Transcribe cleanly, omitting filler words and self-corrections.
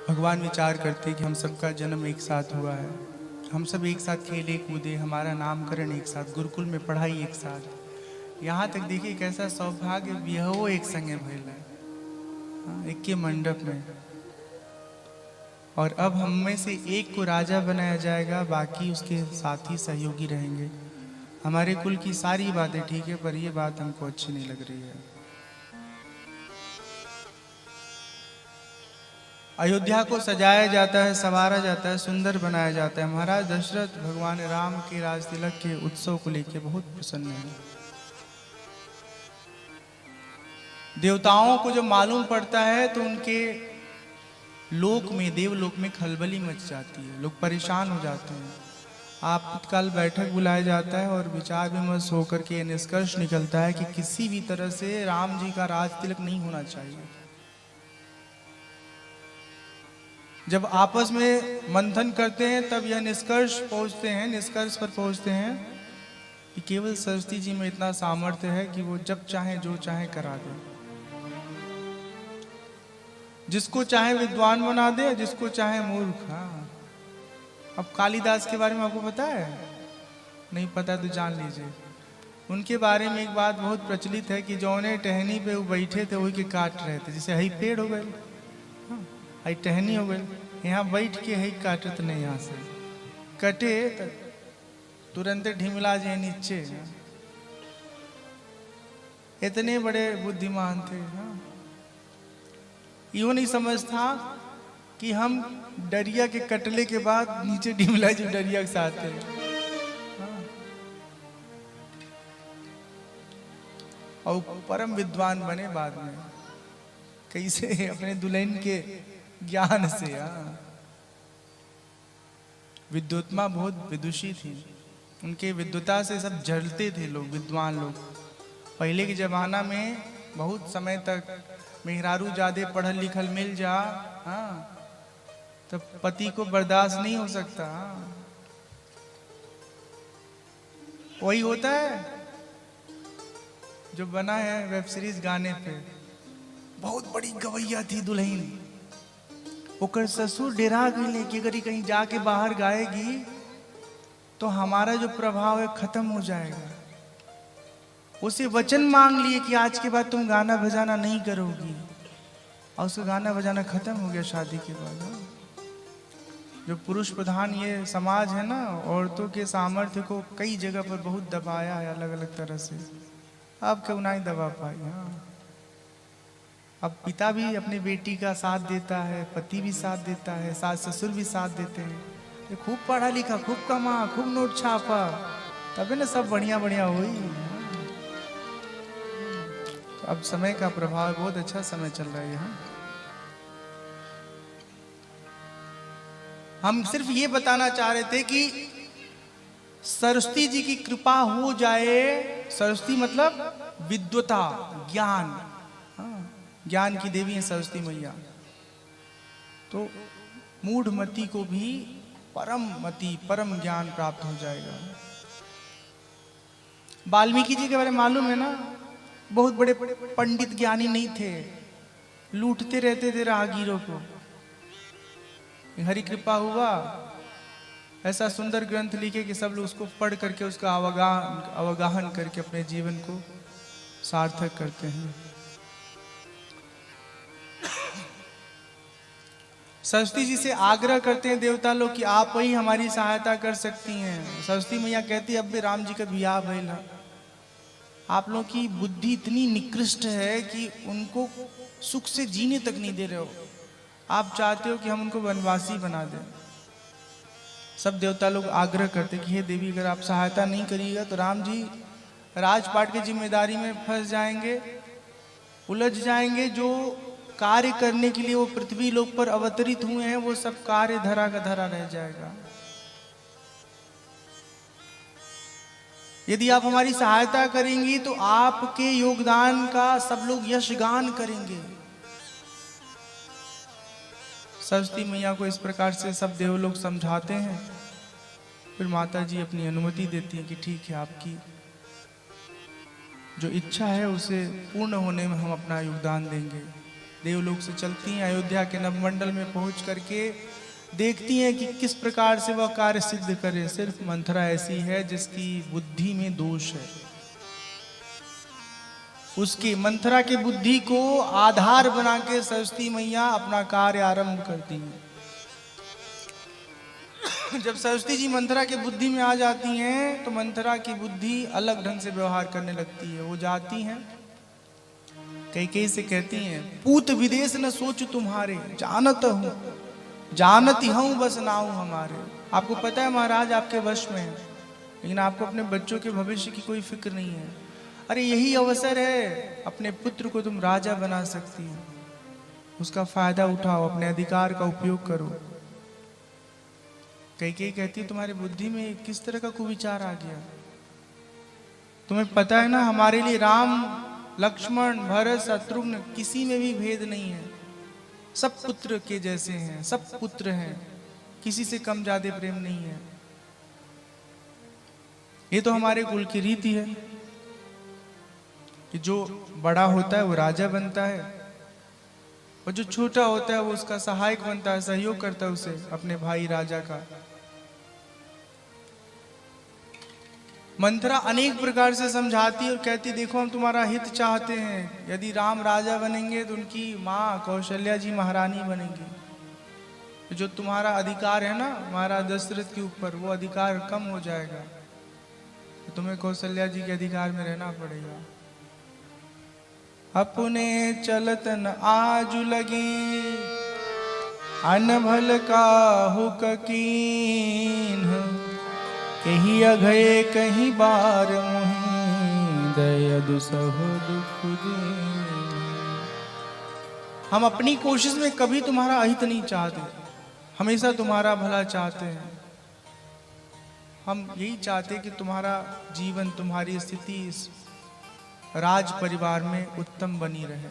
भगवान विचार करते कि हम सबका जन्म एक साथ हुआ है, हम सब एक साथ खेले कूदे, हमारा नामकरण एक साथ, गुरुकुल में पढ़ाई एक साथ, यहाँ तक देखिए कैसा सौभाग्य विहवो एक संगे भइल है, एक के मंडप में। और अब हम में से एक को राजा बनाया जाएगा, बाकी उसके साथी सहयोगी रहेंगे। हमारे कुल की सारी बातें ठीक है, पर ये बात हमको अच्छी नहीं लग रही है। अयोध्या को सजाया जाता है, संवारा जाता है, सुंदर बनाया जाता है। महाराज दशरथ भगवान राम के राज तिलक के उत्सव को लेकर बहुत प्रसन्न है। देवताओं को जब मालूम पड़ता है तो उनके लोक में, देवलोक में खलबली मच जाती है, लोग परेशान हो जाते हैं। आपातकाल बैठक बुलाया जाता है और विचार विमर्श होकर के निष्कर्ष निकलता है कि किसी भी तरह से राम जी का राज तिलक नहीं होना चाहिए। जब आपस में मंथन करते हैं तब यह निष्कर्ष पर पहुंचते हैं कि केवल सरस्वती जी में इतना सामर्थ्य है कि वो जब चाहे जो चाहे करा दे, जिसको चाहे विद्वान बना दे, जिसको चाहे मूर्ख। हाँ, अब कालिदास के बारे में आपको पता है? नहीं पता तो जान लीजिए। उनके बारे में एक बात बहुत प्रचलित है कि जौने टहनी पे वो बैठे थे वही के काट रहे थे। जैसे हई पेड़ हो गए, हई टहनी हो गई, यहाँ बैठ के हई काटत नहीं, यहाँ से कटे तुरंत ढिमला जे नीचे। इतने बड़े बुद्धिमान थे। यूं नहीं समझता कि हम डरिया के कटले के बाद नीचे ढिमला जो डरिया के साथ है। और परम विद्वान बने बाद में, कैसे? अपने दुल्हन के ज्ञान से। विद्युत्मा बहुत विदुषी थी, उनके विद्युता से सब जलते थे लोग, विद्वान लोग। पहले के जमाना में बहुत समय तक मेहरारू ज्यादा पढ़ल लिखल मिल जा, तब पति को बर्दाश्त नहीं हो सकता। वही होता है जो बना है वेब सीरीज गाने पे। बहुत बड़ी गवैया थी दुल्हन, ओकर ससुर डेरा गए कि अगर कहीं जाके बाहर गाएगी तो हमारा जो प्रभाव है खत्म हो जाएगा। उसे वचन मांग लिए कि आज के बाद तुम गाना बजाना नहीं करोगी, और उसका गाना बजाना खत्म हो गया शादी के बाद। जो पुरुष प्रधान ये समाज है ना, औरतों के सामर्थ्य को कई जगह पर बहुत दबाया है अलग अलग तरह से। अब क्यों नहीं दबा पाई? अब पिता भी अपनी बेटी का साथ देता है, पति भी साथ देता है, सास ससुर भी साथ देते हैं। तो खूब पढ़ा लिखा, खूब कमा, खूब नोट छापा, तभी ना सब बढ़िया बढ़िया हुई। तो अब समय का प्रभाव, बहुत अच्छा समय चल रहा है यहाँ। हम सिर्फ ये बताना चाह रहे थे कि सरस्वती जी की कृपा हो जाए। सरस्वती मतलब विद्वता, ज्ञान, ज्ञान की देवी है सरस्वती मैया। तो मूढ़मती को भी परम मति, परम ज्ञान प्राप्त हो जाएगा। वाल्मीकि जी के बारे में मालूम है ना, बहुत बड़े पंडित ज्ञानी नहीं थे, लूटते रहते थे राहगीरों को। हरि कृपा हुआ, ऐसा सुंदर ग्रंथ लिखे कि सब लोग उसको पढ़ करके उसका अवगाहन करके अपने जीवन को सार्थक करते हैं। सरस्वती जी से आग्रह करते हैं देवता लोग कि आप ही हमारी सहायता कर सकती हैं। सरस्वती मैया कहती है अब भी राम जी का बियाह भइल है, आप लोगों की बुद्धि इतनी निकृष्ट है कि उनको सुख से जीने तक नहीं दे रहे हो। आप चाहते हो कि हम उनको वनवासी बना दें। सब देवता लोग आग्रह करते कि हे देवी, अगर आप सहायता नहीं करिएगा तो राम जी राजपाट की जिम्मेदारी में फंस जाएंगे, उलझ जाएंगे। जो कार्य करने के लिए वो पृथ्वी लोक पर अवतरित हुए हैं, वो सब कार्य धरा का धरा रह जाएगा। यदि आप हमारी सहायता करेंगी तो आपके योगदान का सब लोग यशगान करेंगे। सरस्वती मैया को इस प्रकार से सब देव लोग समझाते हैं। फिर माता जी अपनी अनुमति देती है कि ठीक है, आपकी जो इच्छा है उसे पूर्ण होने में हम अपना योगदान देंगे। देवलोक से चलती हैं, अयोध्या के नवमंडल में पहुंच करके देखती हैं कि किस प्रकार से वह कार्य सिद्ध करे। सिर्फ मंथरा ऐसी है जिसकी बुद्धि में दोष है। उसकी मंथरा की बुद्धि को आधार बना के सरस्वती मैया अपना कार्य आरंभ करती है। जब सरस्वती जी मंथरा की बुद्धि में आ जाती हैं तो मंथरा की बुद्धि अलग ढंग से व्यवहार करने लगती है। वो जाती हैं, कई से कहती हैं, पूत विदेश न सोच तुम्हारे, जानत हूं जानती हूं बस नाऊ हमारे। आपको पता है महाराज आपके वश में है, लेकिन आपको अपने बच्चों के भविष्य की कोई फिक्र नहीं है। अरे यही अवसर है, अपने पुत्र को तुम राजा बना सकती हो, उसका फायदा उठाओ, अपने अधिकार का उपयोग करो। कई कहती है तुम्हारी बुद्धि में किस तरह का कुविचार आ गया। तुम्हें पता है ना हमारे लिए राम लक्ष्मण भरत शत्रुघ्न किसी में भी भेद नहीं है, सब पुत्र के जैसे हैं, सब पुत्र हैं, किसी से कम ज्यादा प्रेम नहीं है। ये तो हमारे कुल की रीति है कि जो बड़ा होता है वो राजा बनता है और जो छोटा होता है वो उसका सहायक बनता है, सहयोग करता है उसे, अपने भाई राजा का। मंथरा अनेक प्रकार से समझाती और कहती देखो हम तुम्हारा हित चाहते हैं, यदि राम राजा बनेंगे तो उनकी माँ कौशल्या जी महारानी बनेंगी। जो तुम्हारा अधिकार है ना महाराज दशरथ के ऊपर, वो अधिकार कम हो जाएगा, तो तुम्हें कौशल्या जी के अधिकार में रहना पड़ेगा। अपने चलत न आजु लगे, अनभल का हुक कीन्ह, कहीं अघये कहीं बार मुहि, दया दुसहो दुख दीन। हम अपनी कोशिश में कभी तुम्हारा अहित नहीं चाहते, हमेशा तुम्हारा भला चाहते हैं। हम यही चाहते कि तुम्हारा जीवन, तुम्हारी स्थिति इस राज परिवार में उत्तम बनी रहे।